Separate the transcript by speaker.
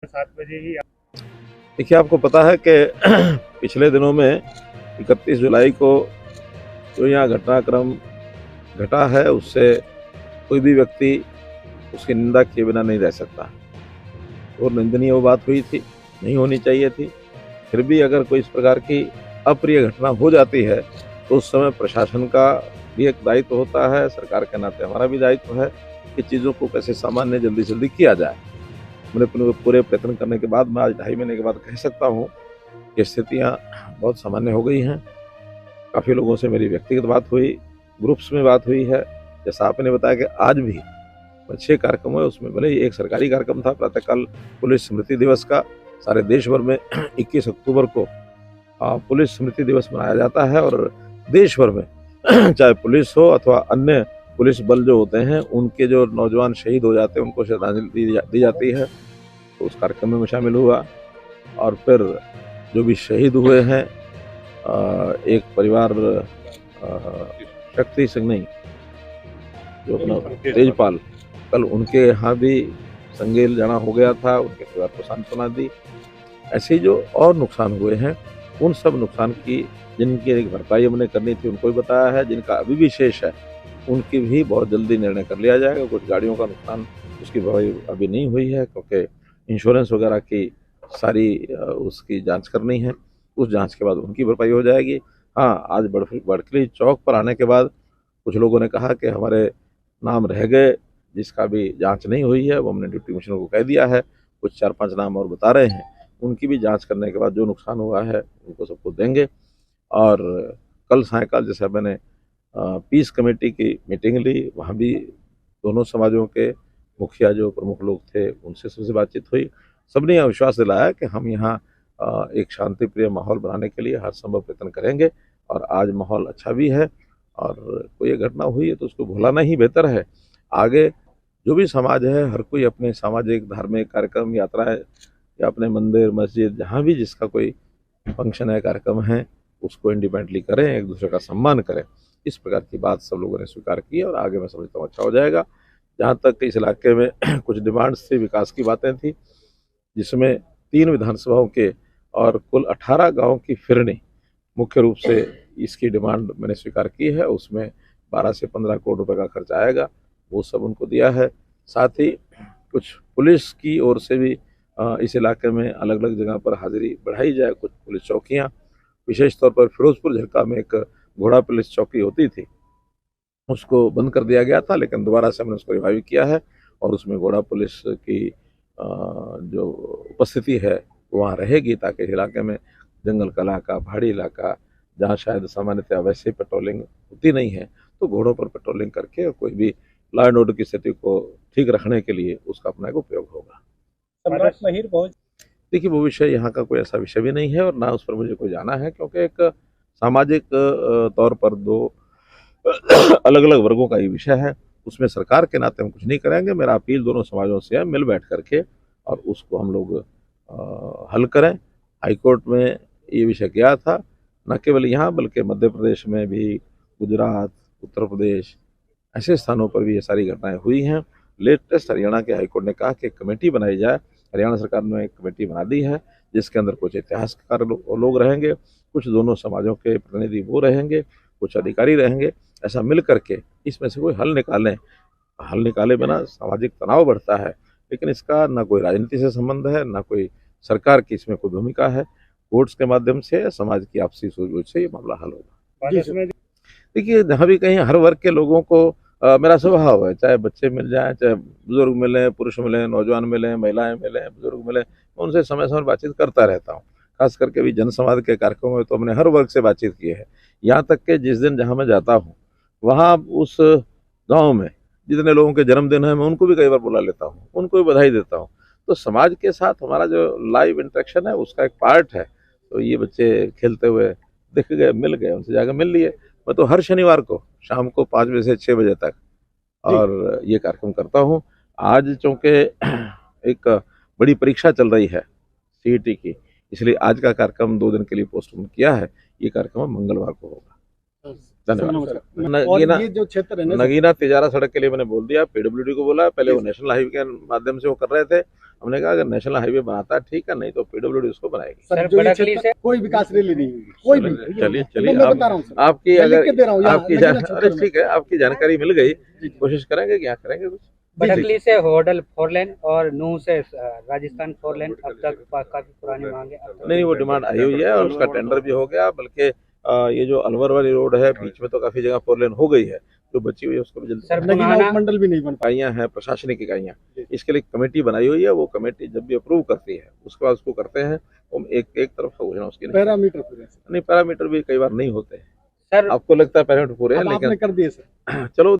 Speaker 1: 7 बजे ही।
Speaker 2: देखिए, आपको पता है कि पिछले दिनों में 31 जुलाई को जो यहाँ घटनाक्रम घटा है, उससे कोई भी व्यक्ति उसकी निंदा किए बिना नहीं रह सकता और निंदनीय वो बात हुई थी, नहीं होनी चाहिए थी। फिर भी अगर कोई इस प्रकार की अप्रिय घटना हो जाती है तो उस समय प्रशासन का भी एक दायित्व होता है, सरकार के नाते हमारा भी दायित्व है कि चीज़ों को कैसे सामान्य जल्दी से जल्दी किया जाए। मैंने अपने पूरे प्रयत्न करने के बाद मैं आज 2.5 महीने के बाद कह सकता हूँ कि स्थितियाँ बहुत सामान्य हो गई हैं। काफ़ी लोगों से मेरी व्यक्तिगत बात हुई, ग्रुप्स में बात हुई है। जैसा आपने बताया कि आज भी 6 कार्यक्रम हुए, उसमें भले ही एक सरकारी कार्यक्रम था प्रातःकाल पुलिस स्मृति दिवस का। सारे देश भर में 21 अक्टूबर को पुलिस स्मृति दिवस मनाया जाता है और देश भर में चाहे पुलिस हो अथवा अन्य पुलिस बल जो होते हैं, उनके जो नौजवान शहीद हो जाते हैं उनको श्रद्धांजलि दी जाती है। तो उस कार्यक्रम में मैं शामिल हुआ और फिर जो भी शहीद हुए हैं, एक परिवार शक्ति सिंह नहीं, जो अपना तेजपाल, कल उनके यहाँ भी संगेल जाना हो गया था, उनके परिवार को सांत्वना दी। ऐसे ही जो और नुकसान हुए हैं, उन सब नुकसान की जिनकी एक भरपाई हमने करनी थी उनको भी बताया है, जिनका अभी भी शेष है उनकी भी बहुत जल्दी निर्णय कर लिया जाएगा। कुछ गाड़ियों का नुकसान उसकी भरपाई अभी नहीं हुई है क्योंकि इंश्योरेंस वगैरह की सारी उसकी जांच करनी है, उस जांच के बाद उनकी भरपाई हो जाएगी। हाँ, आज बड़खली चौक पर आने के बाद कुछ लोगों ने कहा कि हमारे नाम रह गए जिसका भी जांच नहीं हुई है, वो हमने डिप्टी कमिश्नर को कह दिया है। कुछ 4-5 नाम और बता रहे हैं, उनकी भी जांच करने के बाद जो नुकसान हुआ है उनको सबको देंगे। और कल सायंकाल जैसे मैंने पीस कमेटी की मीटिंग ली, वहाँ भी दोनों समाजों के मुखिया जो प्रमुख लोग थे उनसे सबसे बातचीत हुई। सबने यह विश्वास दिलाया कि हम यहाँ एक शांति प्रिय माहौल बनाने के लिए हर संभव प्रयत्न करेंगे और आज माहौल अच्छा भी है। और कोई घटना हुई है तो उसको भुलाना ही बेहतर है। आगे जो भी समाज है, हर कोई अपने सामाजिक धार्मिक कार्यक्रम यात्राएं या अपने मंदिर मस्जिद जहाँ भी जिसका कोई फंक्शन है कार्यक्रम है उसको इंडिपेंडेंटली करें, एक दूसरे का सम्मान करें। इस प्रकार की बात सब लोगों ने स्वीकार की और आगे मैं समझता हूँ अच्छा हो जाएगा। जहाँ तक इस इलाके में कुछ डिमांड्स थी, विकास की बातें थी, जिसमें 3 विधानसभाओं के और कुल 18 गाँव की फिरनी मुख्य रूप से इसकी डिमांड मैंने स्वीकार की है। उसमें 12 से 15 करोड़ रुपए का खर्च आएगा, वो सब उनको दिया है। साथ ही कुछ पुलिस की ओर से भी इस इलाके में अलग अलग जगह पर हाजिरी बढ़ाई जाए। कुछ पुलिस चौकियाँ, विशेष तौर पर फिरोजपुर झरका में एक घोड़ा पुलिस चौकी होती थी, उसको बंद कर दिया गया था, लेकिन दोबारा से हमने उसको रिवाइव किया है और उसमें घोड़ा पुलिस की जो उपस्थिति है वहाँ रहेगी, ताकि इलाके में जंगल का इलाका, पहाड़ी इलाका, जहाँ शायद सामान्यतः वैसे पेट्रोलिंग होती नहीं है, तो घोड़ों पर पेट्रोलिंग करके कोई भी लॉ एंड ऑर्डर की स्थिति को ठीक रखने के लिए उसका अपना एक उपयोग होगा।
Speaker 1: सम्राट महिर पहुंच।
Speaker 2: देखिए, वो विषय यहाँ का कोई ऐसा विषय भी नहीं है और ना उस पर मुझे कोई जाना है, क्योंकि एक सामाजिक तौर पर 2 अलग अलग वर्गों का ये विषय है, उसमें सरकार के नाते हम कुछ नहीं करेंगे। मेरा अपील दोनों समाजों से है, मिल बैठ करके और उसको हम लोग हल करें। हाईकोर्ट में ये विषय गया था, न केवल यहाँ बल्कि मध्य प्रदेश में भी, गुजरात, उत्तर प्रदेश, ऐसे स्थानों पर भी ये सारी घटनाएं हुई हैं। लेटेस्ट हरियाणा के हाईकोर्ट ने कहा कि कमेटी बनाई जाए। हरियाणा सरकार ने एक कमेटी बना दी है जिसके अंदर कुछ इतिहासकार लोग रहेंगे, कुछ दोनों समाजों के प्रतिनिधि वो रहेंगे, कुछ अधिकारी रहेंगे। ऐसा मिल करके इसमें से कोई हल निकालें। हल निकाले बिना सामाजिक तनाव बढ़ता है, लेकिन इसका ना कोई राजनीति से संबंध है, ना कोई सरकार की इसमें कोई भूमिका है। कोर्ट्स के माध्यम से समाज की आपसी सूझबूझ से ये मामला हल होगा। देखिए, जहाँ भी कहीं हर वर्ग के लोगों को मेरा स्वभाव है, चाहे बच्चे मिल जाएं, चाहे बुजुर्ग मिलें, पुरुष मिलें, नौजवान मिलें, महिलाएं मिलें, बुजुर्ग मिलें, मैं उनसे समय समय बातचीत करता रहता हूँ। खास करके भी जनसंवाद के कार्यक्रमों में तो हमने हर वर्ग से बातचीत की है। यहाँ तक कि जिस दिन जहाँ मैं जाता हूँ वहाँ उस गाँव में जितने लोगों के जन्मदिन है मैं उनको भी कई बार बुला लेता हूँ, उनको भी बधाई देता हूँ। तो समाज के साथ हमारा जो लाइव इंटरेक्शन है उसका एक पार्ट है। तो ये बच्चे खेलते हुए दिख गए, मिल गए, उनसे जाकर मिल लिए। मैं तो हर शनिवार को शाम को 5 बजे से 6 बजे तक और ये कार्यक्रम करता हूँ। आज चूँकि एक बड़ी परीक्षा चल रही है सीईटी की, इसलिए आज का कार्यक्रम 2 दिन के लिए पोस्टपोन किया है। ये कार्यक्रम मंगलवार को होगा। धन्यवाद।
Speaker 1: ये जो क्षेत्र है
Speaker 2: नगीना तिजारा सड़क के लिए मैंने बोल दिया, पीडब्ल्यूडी को बोला, पहले वो नेशनल हाईवे के माध्यम से वो कर रहे थे, हमने कहा अगर नेशनल हाईवे बनाता है ठीक है, नहीं तो पीडब्ल्यूडी उसको बनाएगी।
Speaker 3: सर,
Speaker 1: जो ये
Speaker 3: बड़कली
Speaker 1: क्षेत्र
Speaker 3: से
Speaker 1: कोई विकास रैली नहीं हुई, कोई भी।
Speaker 2: चलिए
Speaker 1: मैं बता रहा हूँ सर,
Speaker 2: आपकी
Speaker 1: मैं लिख के दे रहा हूँ
Speaker 2: अगर
Speaker 1: यहाँ,
Speaker 2: आपकी
Speaker 1: लगे ना
Speaker 2: अरे
Speaker 1: क्षेत्र में।
Speaker 2: ठीक है, आपकी जानकारी मिल गई,
Speaker 1: जी।
Speaker 2: कोशिश करेंगे क्या करेंगे कुछ।
Speaker 3: बड़कली से होडल 4 लेन और नूह से राजस्थान 4 लेन अब तक काफी पुरानी मांग है। अब तक
Speaker 2: नहीं, वो डिमांड आई हुई है और उसका टेंडर भी हो गया, बल्कि ये जो अलवर वाली रोड है बीच में तो काफी जगह 4 लेन हो गई है, जो बची हुई है उसको भी जल्दी
Speaker 3: सर,
Speaker 1: लेकिन
Speaker 3: बुनाना
Speaker 1: उपमंडल भी नहीं बन पाया।
Speaker 2: इकाइयाँ हैं, प्रशासनिक इकाइयाँ, इसके लिए कमेटी बनाई हुई है। वो कमेटी जब भी अप्रूव करती है उसके बाद उसको करते हैं। वो एक तरफ का घोषणा उसकी नहीं।
Speaker 1: पैरामीटर पूरे
Speaker 2: नहीं, पैरामीटर भी कई बार नहीं होते हैं।
Speaker 3: सर
Speaker 2: आपको लगता है पैरामीटर पूरे हैं,
Speaker 1: अब आपने
Speaker 2: लेकिन
Speaker 1: कर दिए सर।
Speaker 2: चलो